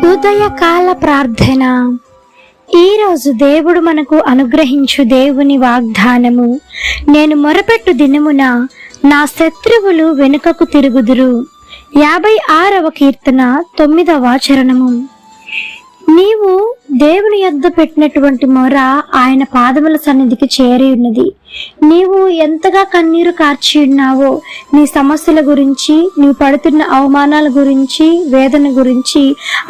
ఉదయకాల ప్రార్థన. ఈరోజు దేవుడు మనకు అనుగ్రహించు దేవుని వాగ్దానము. నేను మొరపెట్టు దినమున నా శత్రువులు వెనుకకు తిరుగుదురు. 56వ కీర్తన 9వ చరణము. నీవు దేవుని యొద్ద పెట్టినటువంటి మొర ఆయన పాదముల సన్నిధికి చేరి ఉన్నది. నీవు ఎంతగా కన్నీరు కార్చి ఉన్నావో, నీ సమస్యల గురించి, నీవు పడుతున్న అవమానాల గురించి, వేదన గురించి,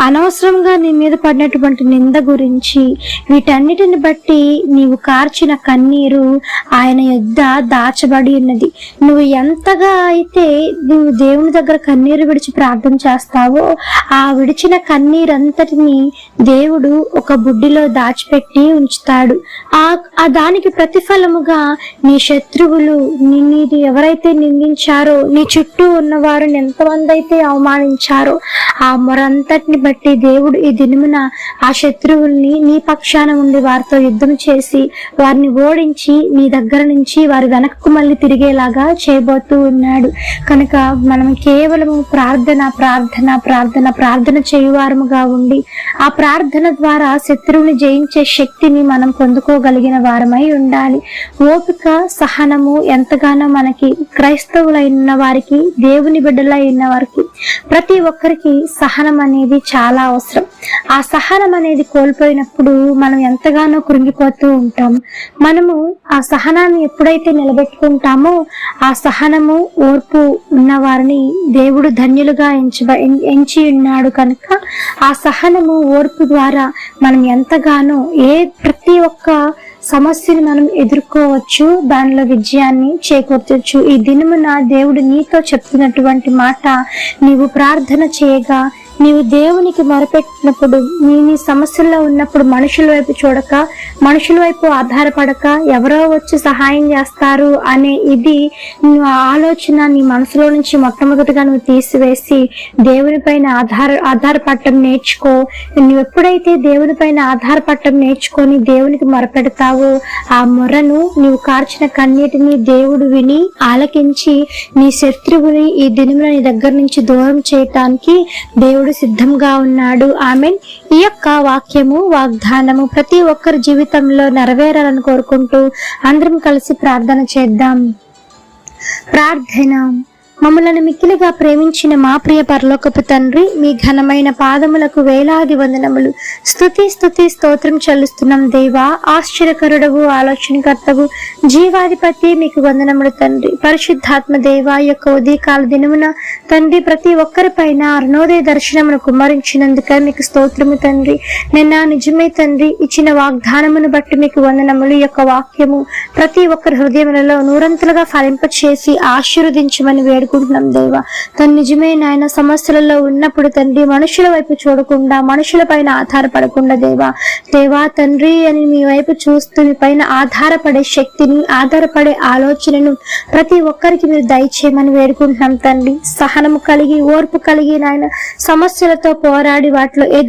అనవసరంగా నీ మీద పడినటువంటి నింద గురించి, వీటన్నిటిని బట్టి నీవు కార్చిన కన్నీరు ఆయన యొద్ద దాచబడి ఉన్నది. నువ్వు ఎంతగా అయితే నువ్వు దేవుని దగ్గర కన్నీరు విడిచి ప్రార్థన చేస్తావో, ఆ విడిచిన కన్నీరంతటిని దేవుడు ఒక బుడ్డిలో దాచిపెట్టి ఉంచుతాడు. ఆ దానికి ప్రతిఫలముగా నీ శత్రువులు నిన్ను ఎవరైతే నిందించారో, నీ చుట్టూ ఉన్నవారు ఎంతమంది అయితే అవమానించారో, ఆ మొరంతటిని బట్టి దేవుడు ఈ దినమున ఆ శత్రువుల్ని నీ పక్షాన ఉండి వారితో యుద్ధం చేసి వారిని ఓడించి నీ దగ్గర నుంచి వారి వెనక్కు మళ్ళీ తిరిగేలాగా చేయబోతూ ఉన్నాడు. కనుక మనం కేవలము ప్రార్థన ప్రార్థన ప్రార్థన ప్రార్థన చేయువారముగా ఉండి ఆ ప్రార్థన ద్వారా శత్రువుని జయించే శక్తిని మనం పొందుకోగలిగిన వారమై ఉండాలి. ఓపిక, సహనము ఎంతగానో మనకి క్రైస్తవులైన వారికి, దేవుని బిడ్డలై ఉన్న వారికి, ప్రతి ఒక్కరికి సహనం అనేది చాలా అవసరం. ఆ సహనం అనేది కోల్పోయినప్పుడు మనం ఎంతగానో కృంగిపోతూ ఉంటాం. మనము ఆ సహనాన్ని ఎప్పుడైతే నిలబెట్టుకుంటామో, ఆ సహనము, ఓర్పు ఉన్న వారిని దేవుడు ధన్యులుగా ఎంచి ఉన్నాడు. కనుక ఆ సహనము, ఓర్పు ద్వారా మనం ఎంతగానో ప్రతి ఒక్క సమస్యని మనం ఎదుర్కోవచ్చు, దానిలో విజయాన్ని చేకూర్చవచ్చు. ఈ దినమున దేవుడు నీతో చెప్తున్నటువంటి మాట, నీవు ప్రార్థన చేయగా, నీవు దేవునికి మొరపెట్టినప్పుడు, నీ సమస్యల్లో ఉన్నప్పుడు మనుషుల వైపు చూడక, మనుషుల వైపు ఆధారపడక, ఎవరో వచ్చి సహాయం చేస్తారు అనే ఆలోచన నీ మనసులో నుంచి మొట్టమొదటిగా నువ్వు తీసివేసి దేవుని పైన ఆధారపడటం నేర్చుకో. నువ్వు ఎప్పుడైతే దేవుని పైన ఆధారపడటం నేర్చుకొని దేవునికి మొరపెడతావో, ఆ మొరను, నీవు కార్చిన కన్నీటిని దేవుడు విని ఆలకించి నీ శత్రువుని ఈ దినమున నీ దగ్గర నుంచి దూరం చేయటానికి దేవుడు సిద్ధంగా ఉన్నాడు. ఆమెన్. ఈ యొక్క వాక్యము, వాగ్దానము ప్రతి ఒక్కరి జీవితంలో నెరవేరాలని కోరుకుంటూ అందరం కలిసి ప్రార్థన చేద్దాం. ప్రార్థన. మమ్మలను మిక్కిలిగా ప్రేమించిన మా ప్రియ పరలోకపు తండ్రి, మీ ఘనమైన పాదములకు వేలాది వందనములు. స్తుతి స్తోత్రం చెల్లిస్తున్నాం దేవా. ఆశ్చర్యకరుడవు, ఆలోచనకర్తవు, జీవాధిపతి, మీకు వందనములు తండ్రి. పరిశుద్ధాత్మ దేవా, యొక్క ఉదయకాల దినమున తండ్రి ప్రతి ఒక్కరి పైన అరుణోదయ దర్శనమును కుమ్మరించినందుక మీకు స్తోత్రము తండ్రి. నిన్న నిజమే తండ్రి, ఇచ్చిన వాగ్దానమును బట్టి మీకు వందనములు. ఈ యొక్క వాక్యము ప్రతి ఒక్కరి హృదయములలో నూరంతులుగా ఫలింపచేసి ఆశీర్వదించమని వేడుకుంటున్నాం దేవా. తను నిజమే నాయన, సమస్యలలో ఉన్నప్పుడు తండ్రి మనుషుల వైపు చూడకుండా, మనుషుల పైన ఆధారపడకుండా దేవా తండ్రి అని మీ వైపు చూస్తూ మీ పైన ఆధారపడే శక్తిని, ఆధారపడే ఆలోచనను ప్రతి ఒక్కరికి మీరు దయచేయమని వేడుకుంటున్నాం తండ్రి. సహనము కలిగి, ఓర్పు కలిగి నాయన, సమస్యలతో పోరాడి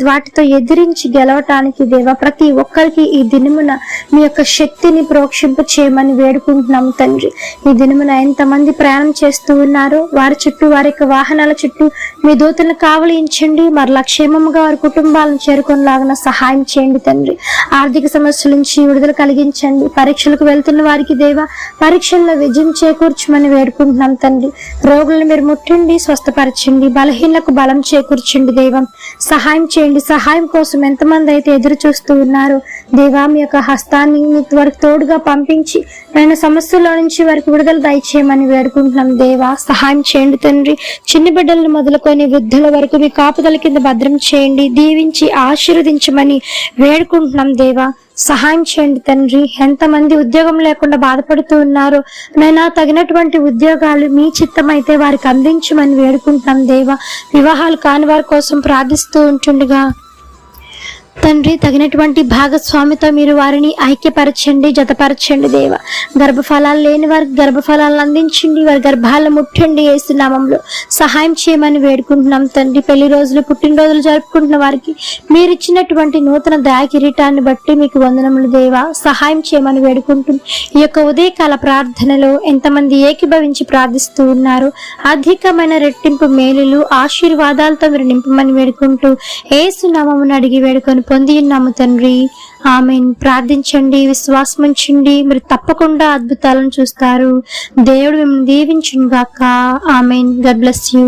వాటితో ఎదిరించి గెలవటానికి దేవా ప్రతి ఒక్కరికి ఈ దినమున మీ యొక్క శక్తిని ప్రోక్షింప చేయమని వేడుకుంటున్నాము తండ్రి. ఈ దినమున ఎంతమంది ప్రయాణం చేస్తూ ఉన్నారో వారి చుట్టూ, వారి యొక్క వాహనాల చుట్టూ మీ దూతలను కావలించండి. మరలా క్షేమముగా వారి కుటుంబాలను చేరుకునేలాగా సహాయం చేయండి తండ్రి. ఆర్థిక సమస్యల నుంచి విడుదల కలిగించండి. పరీక్షలకు వెళ్తున్న వారికి దేవా పరీక్షల్లో విజయం చేకూర్చమని వేడుకుంటున్నాం తండ్రి. రోగులను మీరు ముట్టండి, స్వస్థపరచండి. బలహీనలకు బలం చేకూర్చండి దేవా. సహాయం చేయండి. సహాయం కోసం ఎంతమంది అయితే ఎదురు చూస్తూ ఉన్నారో దేవా, మీ యొక్క హస్తాన్ని వారికి తోడుగా పంపించి ఆయన సమస్యల నుంచి వారికి విడుదల దయచేయమని వేడుకుంటున్నాం దేవా. సహాయం చేయండి తండ్రి. చిన్న బిడ్డలను మొదలుకొని వృద్ధుల వరకు మీ కాపుదల కింద భద్రం చేయండి, దీవించి ఆశీర్వదించమని వేడుకుంటున్నాం దేవా. సహాయం చేయండి తండ్రి. ఎంతమంది ఉద్యోగం లేకుండా బాధపడుతూ ఉన్నారో నైనా, తగినటువంటి ఉద్యోగాలు మీ చిత్తం అయితే వారికి అందించమని వేడుకుంటున్నాం దేవా. వివాహాలు కాని వారి కోసం ప్రార్థిస్తూ ఉంటుండగా తండ్రి, తగినటువంటి భాగస్వామితో మీరు వారిని ఐక్యపరచండి, జతపరచండి దేవ. గర్భఫలాలు లేని వారికి గర్భఫలాలను అందించండి, వారి గర్భాలను ముట్టండి. యేసు నామములో సహాయం చేయమని వేడుకుంటున్నాం తండ్రి. పెళ్లి రోజులు, పుట్టినరోజులు జరుపుకుంటున్న వారికి మీరు ఇచ్చినటువంటి నూతన దయా కిరీటాన్ని బట్టి మీకు వందనములు దేవ. సహాయం చేయమని వేడుకుంటున్నాం. ఈ యొక్క ఉదయకాల ప్రార్థనలో ఎంతమంది ఏకీభవించి ప్రార్థిస్తూ ఉన్నారు, అధికమైన రెట్టింపు మేలులు, ఆశీర్వాదాలతో మీరు నింపమని వేడుకుంటూ యేసు నామమును అడిగి వేడుకొని పొంది ఉన్నాము తండ్రి. ఆమెన్. ప్రార్థించండి, విశ్వాసం ఉంచండి, మీరు తప్పకుండా అద్భుతాలను చూస్తారు. దేవుడు మిమ్మల్ని దీవించును గాక. ఆమెన్. God bless you.